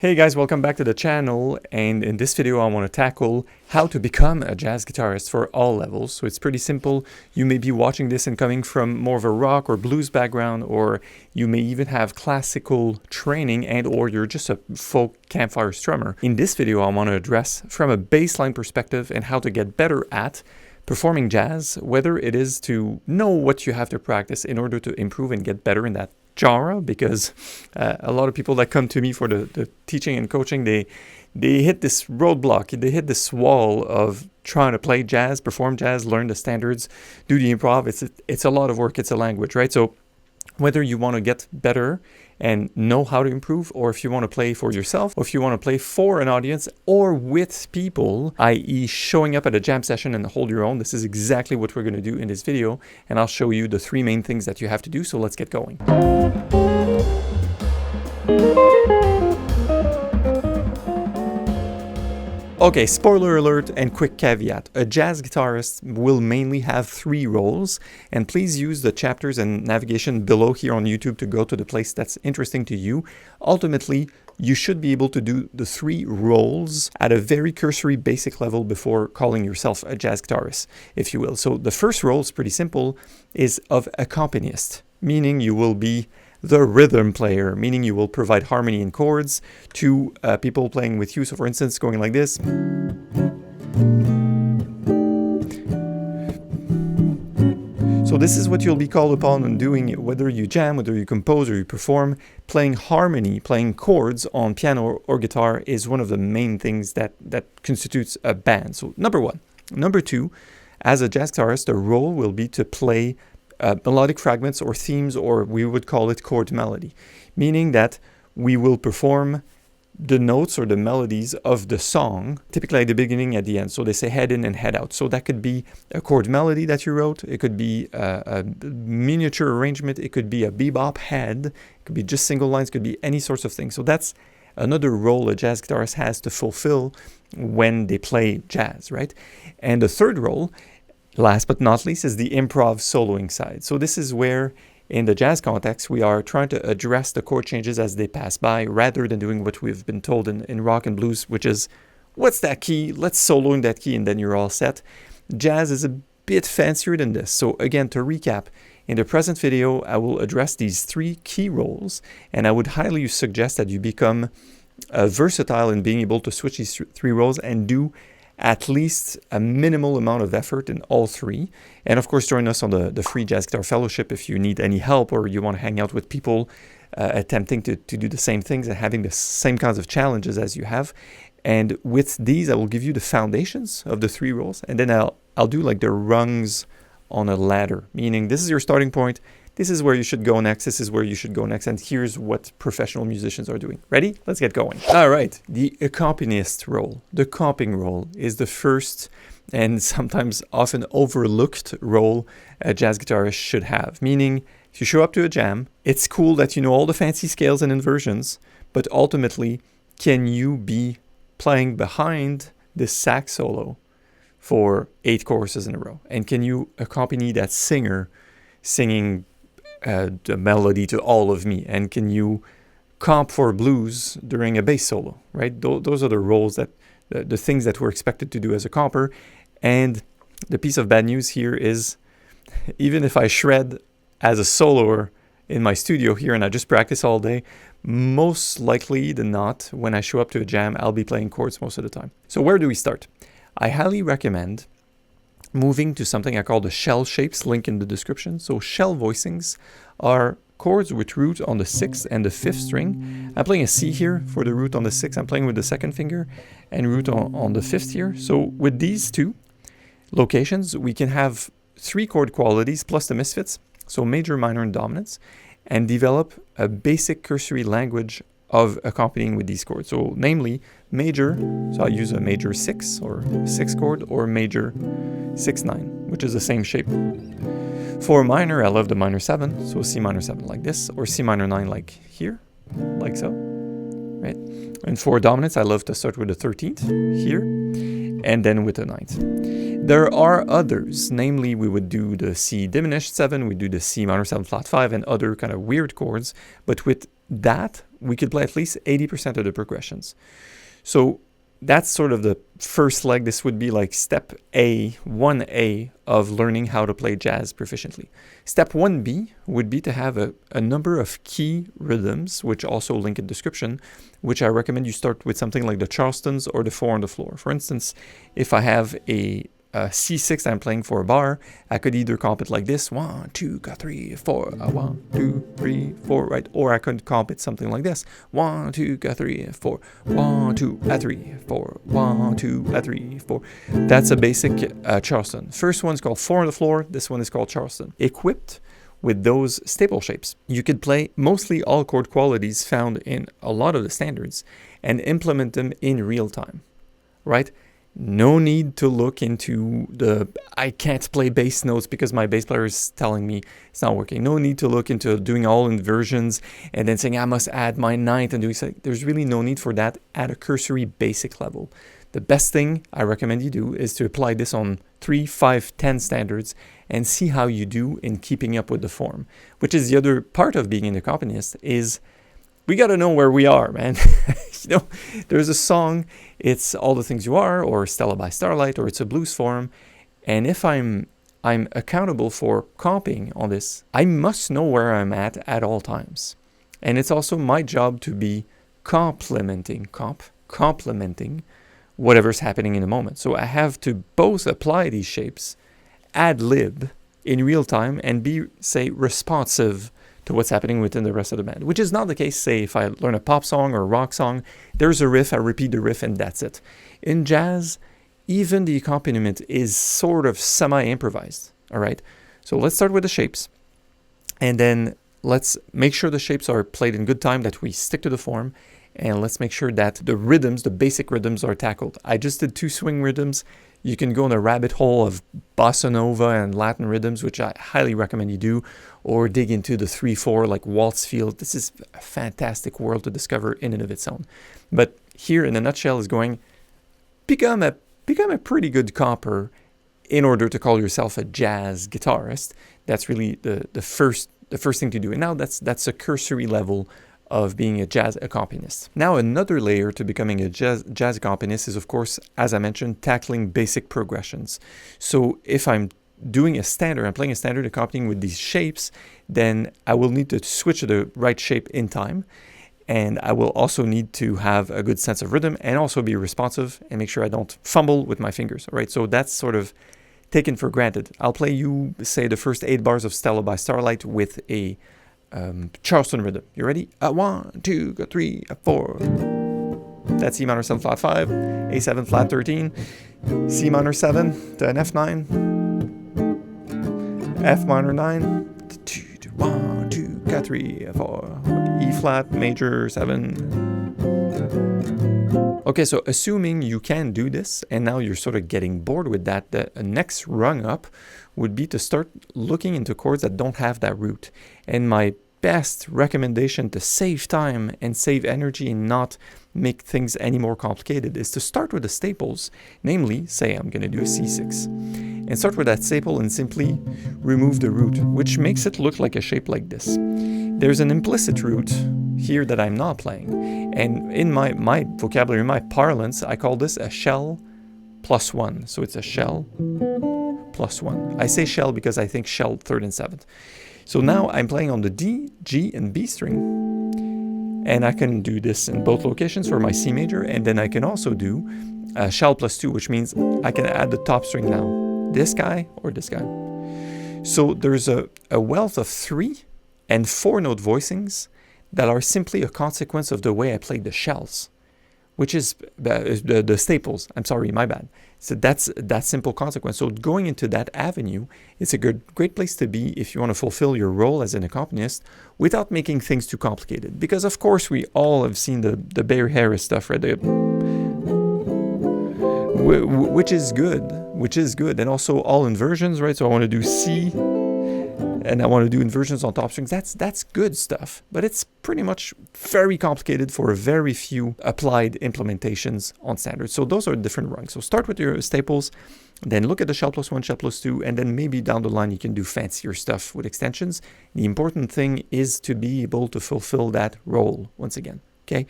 Hey guys, welcome back to the channel, and in this video I want to tackle how to become a jazz guitarist for all levels. So it's pretty simple. You may be watching this and coming from more of a rock or blues background, or you may even have classical training and or you're just a folk campfire strummer. In this video I want to address from a baseline perspective and how to get better at performing jazz, whether it is to know what you have to practice in order to improve and get better in that genre, because a lot of people that come to me for the teaching and coaching, they hit this roadblock, they hit this wall of trying to play jazz, perform jazz, learn the standards, do the improv. It's a lot of work, it's a language, right? So whether you want to get better and know how to improve, or if you want to play for yourself, or if you want to play for an audience or with people, i.e. showing up at a jam session and hold your own, this is exactly what we're going to do in this video. And I'll show you the three main things that you have to do. So let's get going. Okay, spoiler alert and quick caveat. A jazz guitarist will mainly have three roles, and please use the chapters and navigation below here on YouTube to go to the place that's interesting to you. Ultimately, you should be able to do the three roles at a very cursory basic level before calling yourself a jazz guitarist, if you will. So the first role is pretty simple, is of accompanist, meaning you will be the rhythm player, meaning you will provide harmony and chords to people playing with you. So for instance, going like this. So this is what you'll be called upon on doing, whether you jam, whether you compose or you perform. Playing harmony, playing chords on piano or guitar is one of the main things that constitutes a band. So number one. Number two, as a jazz guitarist, the role will be to play melodic fragments or themes, or we would call it chord melody, meaning that we will perform the notes or the melodies of the song, typically at the beginning, at the end. So they say head in and head out. So that could be a chord melody that you wrote. It could be a miniature arrangement. It could be a bebop head. It could be just single lines. It could be any sorts of things. So that's another role a jazz guitarist has to fulfill when they play jazz, right? And the third role, last but not least, is the improv soloing side. So this is where, in the jazz context, we are trying to address the chord changes as they pass by, rather than doing what we've been told in rock and blues, which is, what's that key? Let's solo in that key and then you're all set. Jazz is a bit fancier than this. So again, to recap, in the present video, I will address these three key roles, and I would highly suggest that you become versatile in being able to switch these three roles and do at least a minimal amount of effort in all three. And of course, join us on the free Jazz Guitar Fellowship if you need any help, or you want to hang out with people attempting to do the same things and having the same kinds of challenges as you have. And with these, I will give you the foundations of the three roles, and then I'll do like the rungs on a ladder, meaning this is your starting point. This is where you should go next. This is where you should go next. And here's what professional musicians are doing. Ready? Let's get going. All right. The accompanist role, the comping role, is the first and sometimes often overlooked role a jazz guitarist should have. Meaning, if you show up to a jam, it's cool that you know all the fancy scales and inversions, but ultimately, can you be playing behind this sax solo for 8 choruses in a row? And can you accompany that singer singing the melody to All of Me? And can you comp for blues during a bass solo, right? Those are the roles that the things that we're expected to do as a comper. And the piece of bad news here is, even if I shred as a soloer in my studio here and I just practice all day, most likely than not, when I show up to a jam, I'll be playing chords most of the time. So where do we start? I highly recommend moving to something I call the shell shapes, link in the description. So shell voicings are chords with root on the 6th and the 5th string. I'm playing a C here for the root on the 6th. I'm playing with the 2nd finger and root on the 5th here. So with these two locations, we can have 3 chord qualities plus the misfits, so major, minor, and dominance, and develop a basic cursory language of accompanying with these chords. So namely, major, so I'll use a major 6 or 6 chord, or major 6-9, which is the same shape. For minor, I love the minor 7, so C minor 7 like this, or C minor 9 like here, like so, right? And for dominance, I love to start with the 13th here, and then with the 9th. There are others, namely we would do the C diminished 7, we do the C minor 7 flat 5, and other kind of weird chords, but with that, we could play at least 80% of the progressions. So that's sort of the first leg. This would be like step A, 1A of learning how to play jazz proficiently. Step 1B would be to have a number of key rhythms, which also link in description, which I recommend you start with something like the Charlestons or the 4 on the floor. For instance, if I have a C6 I'm playing for a bar, I could either comp it like this, 1, 2, 3, 4, 1, 2, 3, 4, right? Or I could comp it something like this, 1, 2, 3, 4, 1, 2, 3, 4, 1, 2, 3, 4. That's a basic Charleston. First one's called 4 on the floor, this one is called Charleston. Equipped with those staple shapes, you could play mostly all chord qualities found in a lot of the standards and implement them in real time, right? No need to look into I can't play bass notes because my bass player is telling me it's not working. No need to look into doing all inversions and then saying I must add my ninth and doing something. There's really no need for that at a cursory basic level. The best thing I recommend you do is to apply this on 3, 5, 10 standards and see how you do in keeping up with the form, which is the other part of being an accompanist is we got to know where we are, man. There's a song, it's All the Things You Are, or Stella by Starlight, or it's a blues form. And if I'm accountable for comping on this, I must know where I'm at all times. And it's also my job to be complementing whatever's happening in the moment. So I have to both apply these shapes, ad lib in real time, and be, say, responsive to what's happening within the rest of the band, which is not the case, say, if I learn a pop song or a rock song, there's a riff, I repeat the riff, and that's it. In jazz, even the accompaniment is sort of semi-improvised, all right? So let's start with the shapes, and then let's make sure the shapes are played in good time, that we stick to the form, and let's make sure that the rhythms, the basic rhythms, are tackled. I just did 2 swing rhythms. You can go in a rabbit hole of bossa nova and Latin rhythms, which I highly recommend you do, or dig into the 3/4 like waltz feel. This is a fantastic world to discover in and of its own. But here, in a nutshell, is going become a pretty good comper in order to call yourself a jazz guitarist. That's really the first thing to do. And now that's a cursory level of being a jazz accompanist. Now, another layer to becoming a jazz accompanist is, of course, as I mentioned, tackling basic progressions. So if I'm doing a standard, I'm playing a standard accompanying with these shapes, then I will need to switch to the right shape in time. And I will also need to have a good sense of rhythm and also be responsive and make sure I don't fumble with my fingers, all right? So that's sort of taken for granted. I'll play you, say, the first 8 bars of Stella by Starlight with a Charleston rhythm. You ready? 1, 2, 3, 4. That's E minor 7 flat 5, A7 flat 13, C minor 7 to an F9, F minor 9, 1, 2, 3, 4, E flat major 7. Okay, so assuming you can do this, and now you're sort of getting bored with that, the next rung up would be to start looking into chords that don't have that root. And my best recommendation to save time and save energy and not make things any more complicated is to start with the staples, namely, say I'm going to do a C6, and start with that staple and simply remove the root, which makes it look like a shape like this. There's an implicit root here that I'm not playing, and in my vocabulary, my parlance, I call this a shell plus 1. So it's a shell plus 1. I say shell because I think shell 3rd and 7th. So now I'm playing on the D, G, and B string, and I can do this in both locations for my C major, and then I can also do a shell plus 2, which means I can add the top string now, this guy or this guy. So there's a wealth of 3 and 4 note voicings that are simply a consequence of the way I played the shells, which is the staples. I'm sorry, my bad. So that's that simple consequence. So going into that avenue, it's a great place to be if you want to fulfill your role as an accompanist without making things too complicated. Because of course we all have seen the Barry Harris stuff, right? Which is good, and also all inversions, right? So I want to do C, and I want to do inversions on top strings, that's good stuff. But it's pretty much very complicated for very few applied implementations on standards. So those are different rungs. So start with your staples, then look at the shell plus 1, shell plus 2, and then maybe down the line you can do fancier stuff with extensions. The important thing is to be able to fulfill that role once again. Okay,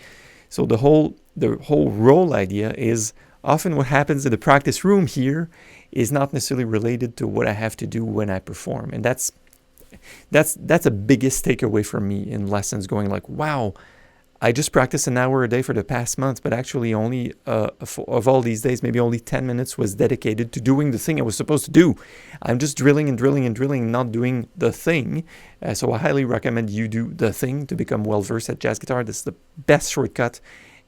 so the whole role idea is often what happens in the practice room here is not necessarily related to what I have to do when I perform, and that's a biggest takeaway for me in lessons. Going like, wow, I just practiced an hour a day for the past month, but actually only of all these days, maybe only 10 minutes was dedicated to doing the thing I was supposed to do. I'm just drilling and drilling and drilling, not doing the thing. So I highly recommend you do the thing to become well-versed at jazz guitar. This is the best shortcut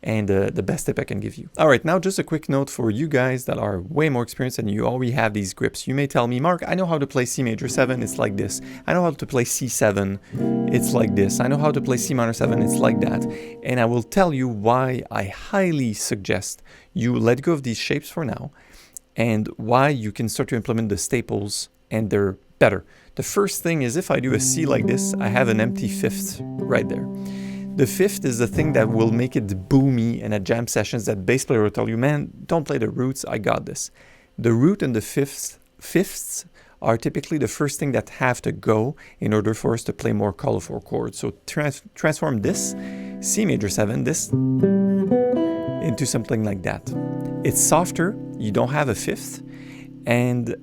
and the best tip I can give you. All right, now just a quick note for you guys that are way more experienced and you already have these grips. You may tell me, Mark, I know how to play C major 7, it's like this. I know how to play C7, it's like this. I know how to play C minor 7, it's like that. And I will tell you why I highly suggest you let go of these shapes for now and why you can start to implement the staples and they're better. The first thing is if I do a C like this, I have an empty fifth right there. The fifth is the thing that will make it boomy and at jam sessions that bass player will tell you, man, don't play the roots, I got this. The root and the fifths are typically the first thing that have to go in order for us to play more colorful chords. So transform this, C major 7, this, into something like that. It's softer, you don't have a fifth, and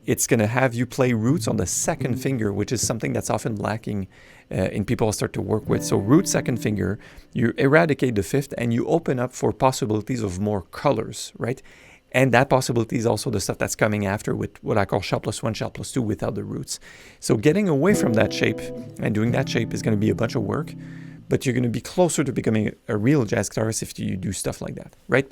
it's going to have you play roots on the second finger, which is something that's often lacking in people I start to work with. So root, second finger, you eradicate the fifth and you open up for possibilities of more colors, right? And that possibility is also the stuff that's coming after with what I call shell plus 1, shell plus 2 without the roots. So getting away from that shape and doing that shape is going to be a bunch of work, but you're going to be closer to becoming a real jazz guitarist if you do stuff like that, right?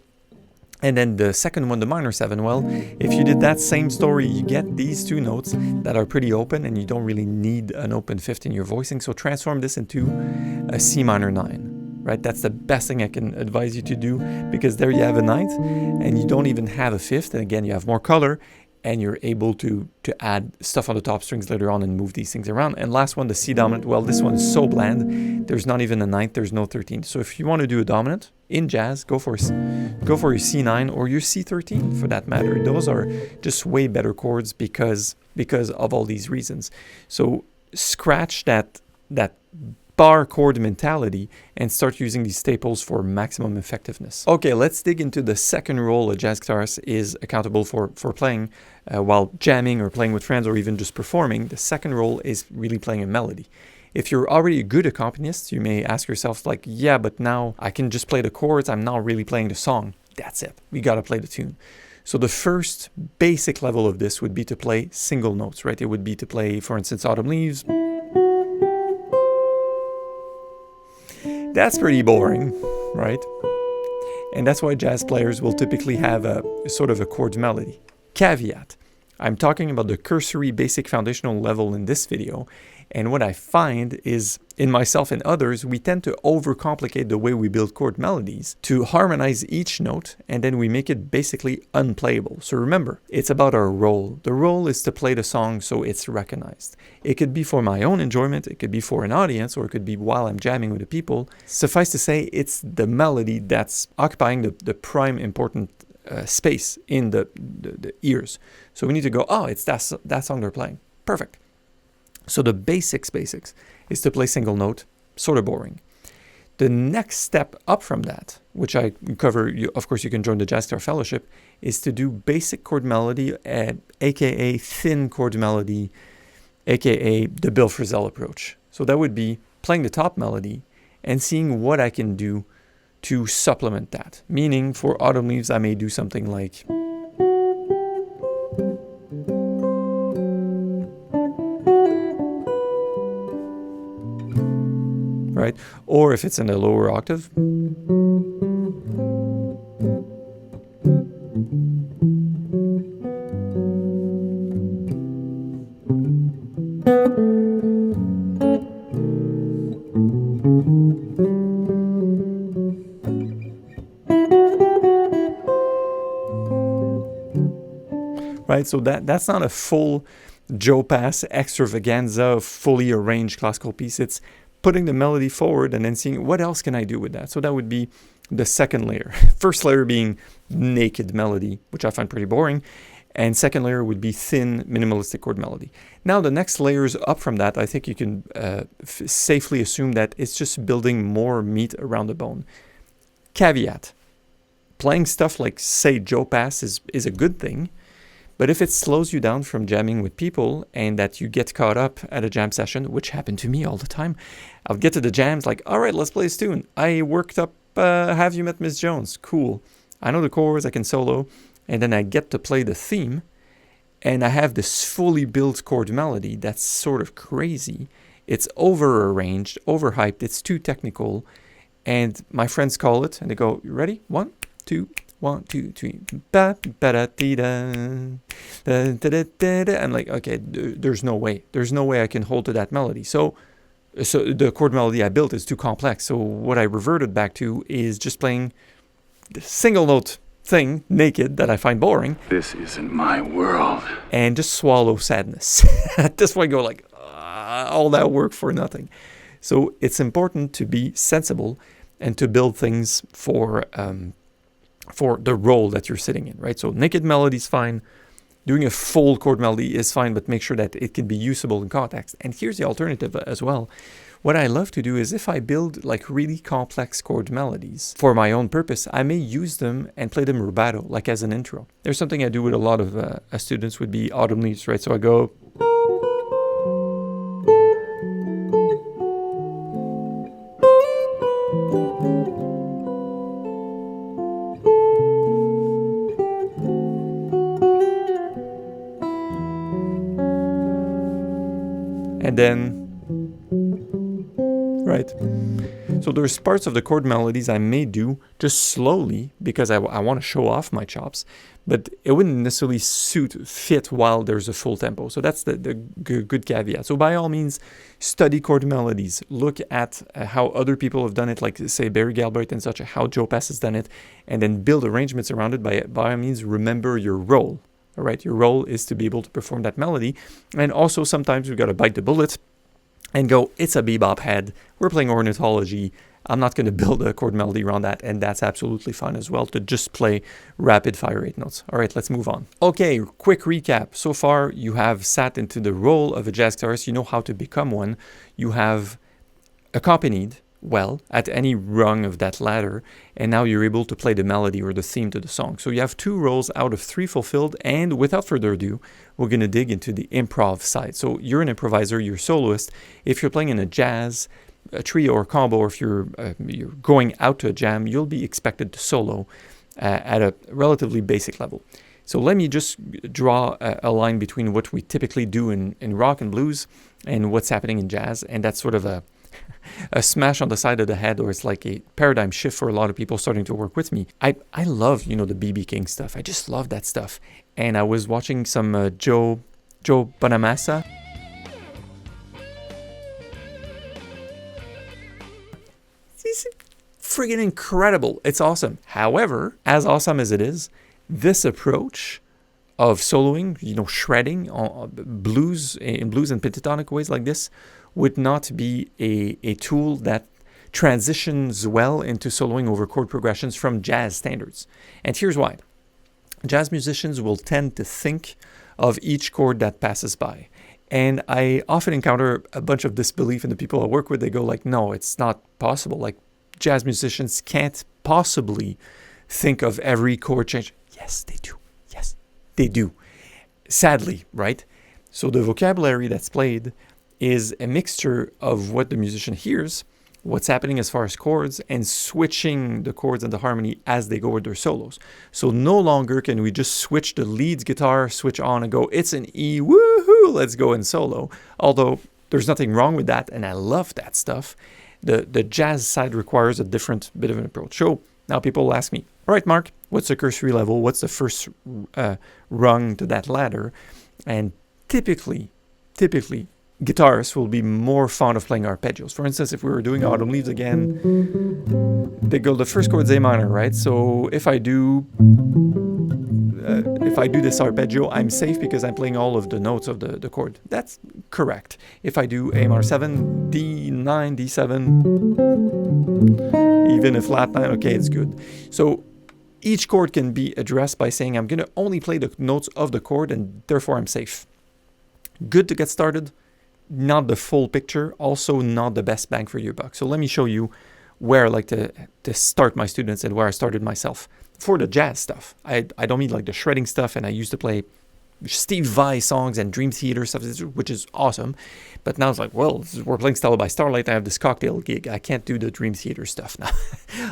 And then the second one, the minor 7, well, if you did that same story, you get these two notes that are pretty open and you don't really need an open fifth in your voicing. So transform this into a C minor 9, right? That's the best thing I can advise you to do because there you have a ninth and you don't even have a fifth. And again, you have more color and you're able to add stuff on the top strings later on and move these things around. And last one, the C dominant, well, this one is so bland. There's not even a ninth, there's no 13th. So if you want to do a dominant in jazz, go for your C9 or your C13 for that matter. Those are just way better chords because of all these reasons. So scratch that bar chord mentality and start using these staples for maximum effectiveness. Okay, let's dig into the second role a jazz guitarist is accountable for playing while jamming or playing with friends or even just performing. The second role is really playing a melody. If you're already a good accompanist, you may ask yourself like, yeah, but now I can just play the chords, I'm not really playing the song. That's it, we gotta play the tune. So the first basic level of this would be to play single notes, right? It would be to play, for instance, Autumn Leaves. That's pretty boring, right? And that's why jazz players will typically have a sort of a chord melody. Caveat, I'm talking about the cursory basic foundational level in this video, and what I find is in myself and others, we tend to overcomplicate the way we build chord melodies to harmonize each note, and then we make it basically unplayable. So remember, it's about our role. The role is to play the song so it's recognized. It could be for my own enjoyment, it could be for an audience, or it could be while I'm jamming with the people. Suffice to say, it's the melody that's occupying the prime important space in the ears. So we need to go, oh, it's that song they're playing. Perfect. So the basics is to play single note, sort of boring. The next step up from that, which I cover, of course you can join the Jazz Guitar Fellowship, is to do basic chord melody, aka thin chord melody, aka the Bill Frisell approach. So that would be playing the top melody and seeing what I can do to supplement that. Meaning for Autumn Leaves, I may do something like... right? Or if it's in a lower octave. Right, so that's not a full Joe Pass extravaganza, fully arranged classical piece. It's putting the melody forward and then seeing what else can I do with that. So that would be the second layer. First layer being naked melody, which I find pretty boring. And second layer would be thin, minimalistic chord melody. Now the next layers up from that, I think you can safely assume that it's just building more meat around the bone. Caveat. Playing stuff like, say, Joe Pass is a good thing, but if it slows you down from jamming with people and that you get caught up at a jam session, which happened to me all the time, I'll get to the jams like, all right, let's play this tune. I worked up Have You Met Miss Jones? Cool. I know the chords, I can solo, and then I get to play the theme, and I have this fully built chord melody that's sort of crazy. It's over-arranged, overhyped, it's too technical, and my friends call it, and they go, you ready? 1, 2, 1, 2, 3. Ba, ba, da, dee, da, da, da, da, da, da. I'm like, okay, there's no way. There's no way I can hold to that melody. So the chord melody I built is too complex. So what I reverted back to is just playing the single note thing, naked, that I find boring. This isn't my world. And just swallow sadness. At this point, go like, all that work for nothing. So it's important to be sensible and to build things for the role that you're sitting in, right? So naked melody is fine. Doing a full chord melody is fine, but make sure that it can be usable in context. And here's the alternative as well. What I love to do is if I build like really complex chord melodies for my own purpose, I may use them and play them rubato, like as an intro. There's something I do with a lot of students would be autumn leaves, right? So I go... and then... right. So there's parts of the chord melodies I may do just slowly because I want to show off my chops, but it wouldn't necessarily fit while there's a full tempo. So that's the good caveat. So by all means, study chord melodies. Look at how other people have done it, like say Barry Galbraith and such, how Joe Pass has done it, and then build arrangements around it. By all means, remember your role. All right, your role is to be able to perform that melody. And also sometimes we've got to bite the bullet and go, it's a bebop head, we're playing ornithology, I'm not going to build a chord melody around that, and that's absolutely fun as well, to just play rapid fire 8 notes. All right, let's move on. Okay, quick recap. So far, you have sat into the role of a jazz guitarist, you know how to become one, you have accompanied well at any rung of that ladder, and now you're able to play the melody or the theme to the song. So you have 2 roles out of 3 fulfilled, and without further ado, we're going to dig into the improv side. So you're an improviser, you're a soloist. If you're playing in a jazz, a trio or combo, or if you're going out to a jam, you'll be expected to solo at a relatively basic level. So let me just draw a line between what we typically do in rock and blues and what's happening in jazz, and that's sort of a smash on the side of the head, or it's like a paradigm shift for a lot of people starting to work with me. I love, the B.B. King stuff. I just love that stuff. And I was watching some Joe Bonamassa. He's friggin' incredible. It's awesome. However, as awesome as it is, this approach of soloing, shredding blues and pentatonic ways like this would not be a tool that transitions well into soloing over chord progressions from jazz standards. And here's why. Jazz musicians will tend to think of each chord that passes by. And I often encounter a bunch of disbelief in the people I work with. They go like, no, it's not possible. Like, jazz musicians can't possibly think of every chord change. Yes, they do. Yes, they do. Sadly, right? So the vocabulary that's played is a mixture of what the musician hears, what's happening as far as chords, and switching the chords and the harmony as they go with their solos. So no longer can we just switch the lead guitar, switch on and go, it's an E, woohoo, let's go in solo. Although there's nothing wrong with that, and I love that stuff. The jazz side requires a different bit of an approach. So now people will ask me, all right, Mark, what's the cursory level? What's the first rung to that ladder? And typically, guitarists will be more fond of playing arpeggios. For instance, if we were doing Autumn Leaves again, they go, the first chord's A minor, right? So if I do if I do this arpeggio, I'm safe because I'm playing all of the notes of the chord. That's correct. If I do A minor 7, D9, D7, even a flat 9, okay, it's good. So each chord can be addressed by saying I'm going to only play the notes of the chord and therefore I'm safe. Good to get started, not the full picture, also not the best bang for your buck. So let me show you where I like to start my students and where I started myself. For the jazz stuff, I don't mean like the shredding stuff, and I used to play Steve Vai songs and Dream Theater stuff, which is awesome. But now it's like, well, we're playing Stella by Starlight, I have this cocktail gig. I can't do the Dream Theater stuff now.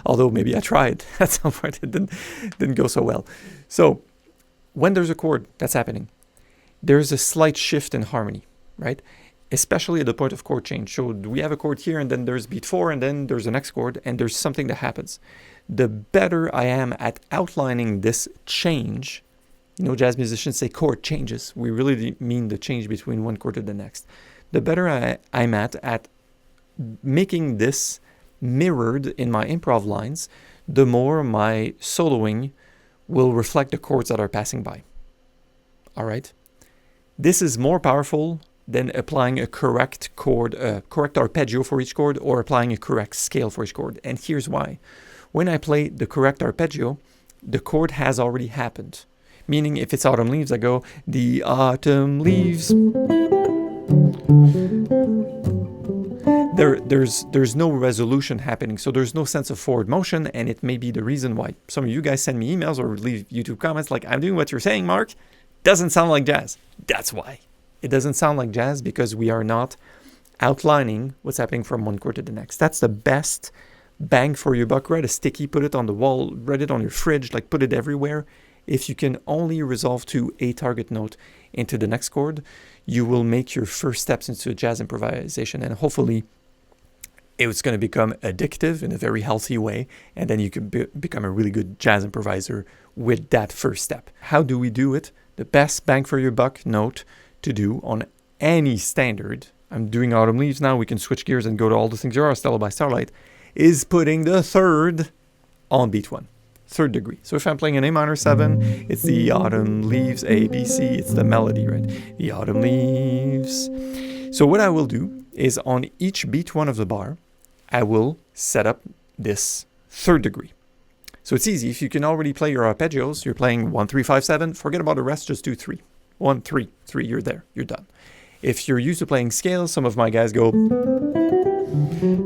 Although maybe I tried at some point, it didn't go so well. So when there's a chord that's happening, there's a slight shift in harmony, right? Especially at the point of chord change. So we have a chord here, and then there's beat 4, and then there's the next chord, and there's something that happens. The better I am at outlining this change, jazz musicians say chord changes. We really mean the change between one chord to the next. The better I'm at making this mirrored in my improv lines, the more my soloing will reflect the chords that are passing by. All right? This is more powerful than applying a correct chord, correct arpeggio for each chord, or applying a correct scale for each chord. And here's why. When I play the correct arpeggio, the chord has already happened. Meaning if it's autumn leaves, I go, the autumn leaves. There's no resolution happening, so there's no sense of forward motion, and it may be the reason why some of you guys send me emails or leave YouTube comments like, I'm doing what you're saying, Mark. Doesn't sound like jazz. That's why. It doesn't sound like jazz because we are not outlining what's happening from one chord to the next. That's the best bang for your buck. Write a sticky, put it on the wall, write it on your fridge, like put it everywhere. If you can only resolve to a target note into the next chord, you will make your first steps into jazz improvisation, and hopefully it's going to become addictive in a very healthy way, and then you can become a really good jazz improviser with that first step. How do we do it? The best bang for your buck note to do on any standard, I'm doing autumn leaves now, we can switch gears and go to all the things there are, Stella by Starlight, is putting the third on beat 1, third degree. So if I'm playing an A minor 7, it's the autumn leaves, A, B, C, it's the melody, right? The autumn leaves. So what I will do is on each beat 1 of the bar, I will set up this third degree. So it's easy. If you can already play your arpeggios, you're playing 1, 3, 5, 7, forget about the rest, just do 3. 1, 3, 3, you're there, you're done. If you're used to playing scales, some of my guys go,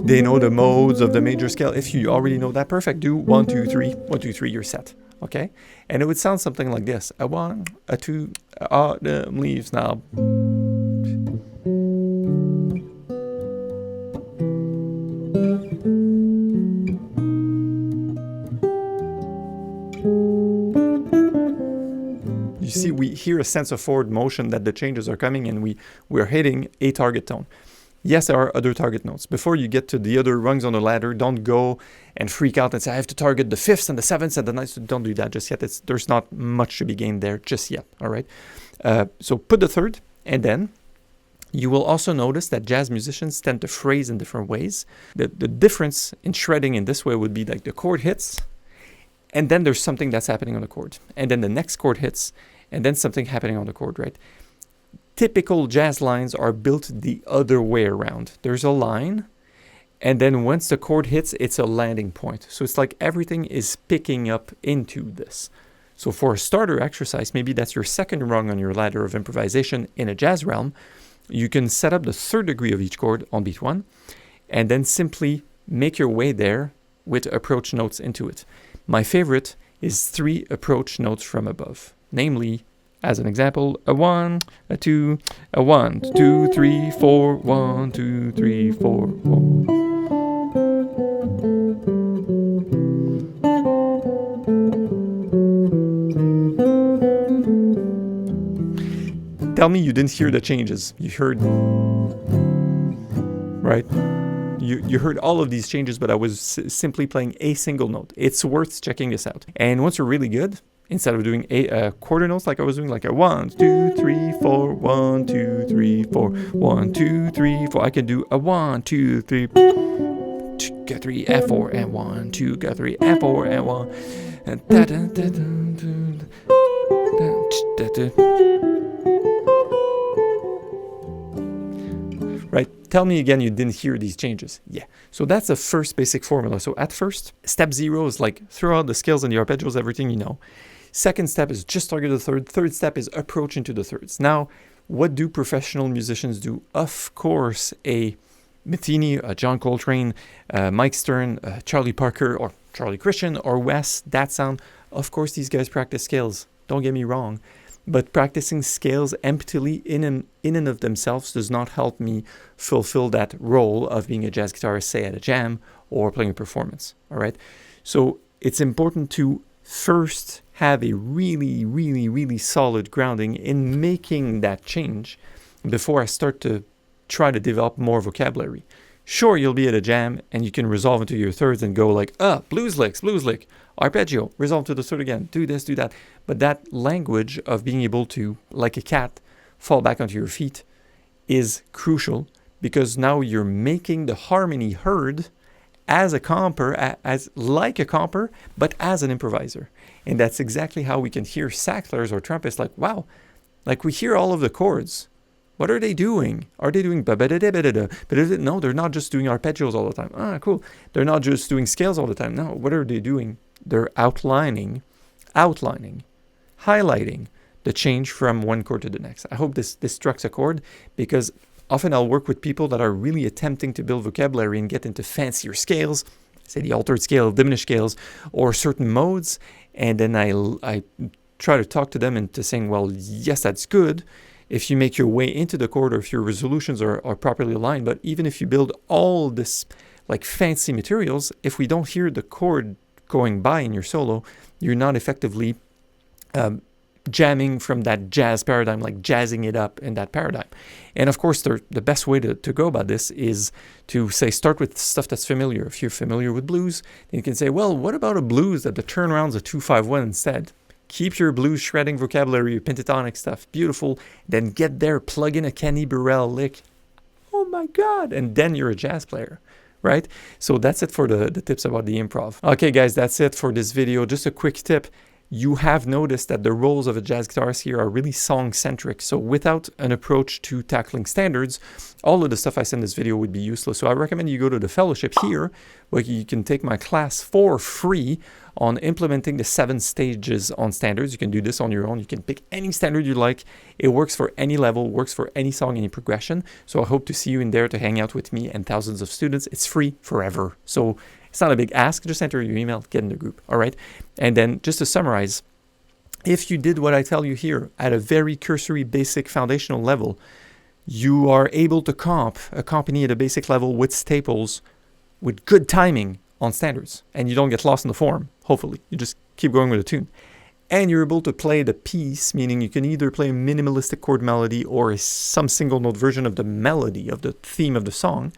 they know the modes of the major scale. If you already know that, perfect. Do 1, 2, 3, 1, 2, 3, you're set. Okay? And it would sound something like this. A 1, a 2, autumn leaves now. You see, we hear a sense of forward motion that the changes are coming, and we're hitting a target tone. Yes, there are other target notes. Before you get to the other rungs on the ladder, don't go and freak out and say, I have to target the 5th and the 7th and the 9th. Don't do that just yet. There's not much to be gained there just yet, all right? So put the third, and then you will also notice that jazz musicians tend to phrase in different ways. The difference in shredding in this way would be like the chord hits, and then there's something that's happening on the chord. And then the next chord hits, and then something happening on the chord, right? Typical jazz lines are built the other way around. There's a line, and then once the chord hits, it's a landing point. So it's like everything is picking up into this. So for a starter exercise, maybe that's your second rung on your ladder of improvisation in a jazz realm. You can set up the third degree of each chord on beat 1, and then simply make your way there with approach notes into it. My favorite is 3 approach notes from above, namely, as an example, a 1, a 2, a 1, 2, 3, 4, 1, 2, 3, 4, 1. Tell me you didn't hear the changes. You heard, right? You heard all of these changes, but I was simply playing a single note. It's worth checking this out. And once you're really good, instead of doing a quarter notes like I was doing, like a 1, 2, 3, 4, 1, 2, 3, 4, 1, 2, 3, 4. I can do a 1, 2, 3, 2, 3, F4, and 1, 2, 3, F4, and 1. And Right? Tell me again you didn't hear these changes. Yeah. So that's the first basic formula. So at first, step 0 is like throw out the scales and the arpeggios, everything you know. Second step is just target the third. Third step is approach into the thirds. Now, what do professional musicians do? Of course, a Metheny, a John Coltrane, Mike Stern, Charlie Parker, or Charlie Christian, or Wes, that sound. Of course, these guys practice scales. Don't get me wrong. But practicing scales emptily in and of themselves does not help me fulfill that role of being a jazz guitarist, say at a jam or playing a performance. All right. So it's important to first have a really, really, really solid grounding in making that change before I start to try to develop more vocabulary. Sure, you'll be at a jam and you can resolve into your thirds and go like, blues lick, arpeggio, resolve to the third again, do this, do that. But that language of being able to, like a cat, fall back onto your feet is crucial, because now you're making the harmony heard as a comper, as like a comper, but as an improviser. And that's exactly how we can hear sax players or trumpets like, wow, like we hear all of the chords. What are they doing? Are they doing ba-ba-da-da-ba-da-da? But no, they're not just doing arpeggios all the time. Cool. They're not just doing scales all the time. No, what are they doing? They're outlining, highlighting the change from one chord to the next. I hope this strikes a chord, because often I'll work with people that are really attempting to build vocabulary and get into fancier scales, say the altered scale, diminished scales, or certain modes. And then I try to talk to them into saying, well, yes, that's good if you make your way into the chord or if your resolutions are properly aligned. But even if you build all this like fancy materials, if we don't hear the chord going by in your solo, you're not effectively jamming from that jazz paradigm, like jazzing it up in that paradigm. And of course, the best way to go about this is to say, start with stuff that's familiar. If you're familiar with blues, then you can say, well, what about a blues that the turnaround's a 2-5-1 instead? Keep your blues shredding vocabulary, your pentatonic stuff, beautiful. Then get there, plug in a Kenny Burrell lick. Oh my God. And then you're a jazz player, right? So that's it for the tips about the improv. Okay, guys, that's it for this video. Just a quick tip. You have noticed that the roles of a jazz guitarist here are really song-centric. So without an approach to tackling standards, all of the stuff I said in this video would be useless. So I recommend you go to the fellowship here, where you can take my class for free on implementing the 7 stages on standards. You can do this on your own. You can pick any standard you like. It works for any level, works for any song, any progression. So I hope to see you in there to hang out with me and thousands of students. It's free forever. So it's not a big ask. Just enter your email, get in the group. All right. And then just to summarize, if you did what I tell you here at a very cursory, basic, foundational level, you are able to accompany at a basic level with staples with good timing on standards, and you don't get lost in the form. Hopefully, you just keep going with the tune. And you're able to play the piece, meaning you can either play a minimalistic chord melody or some single note version of the melody, of the theme of the song.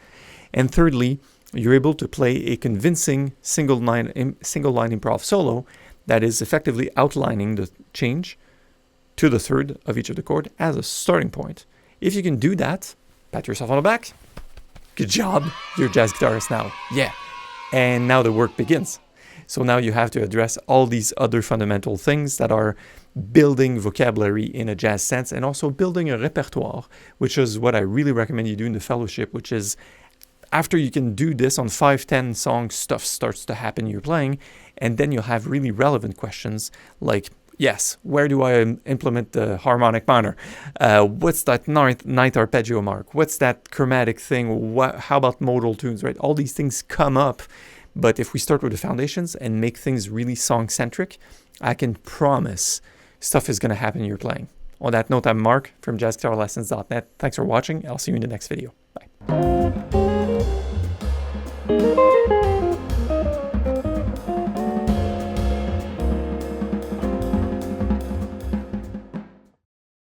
And thirdly, you're able to play a convincing single line improv solo that is effectively outlining the change to the third of each of the chord as a starting point. If you can do that, pat yourself on the back. Good job, you're a jazz guitarist now. Yeah. And now the work begins. So now you have to address all these other fundamental things that are building vocabulary in a jazz sense, and also building a repertoire, which is what I really recommend you do in the fellowship, which is after you can do this on 5-10 songs, stuff starts to happen you're playing, and then you'll have really relevant questions like, yes, where do I implement the harmonic minor? What's that ninth arpeggio mark? What's that chromatic thing? How about modal tunes, right? All these things come up. But if we start with the foundations and make things really song-centric, I can promise stuff is going to happen you're playing. On that note, I'm Mark from jazzguitarlessons.net. Thanks for watching. I'll see you in the next video. Bye.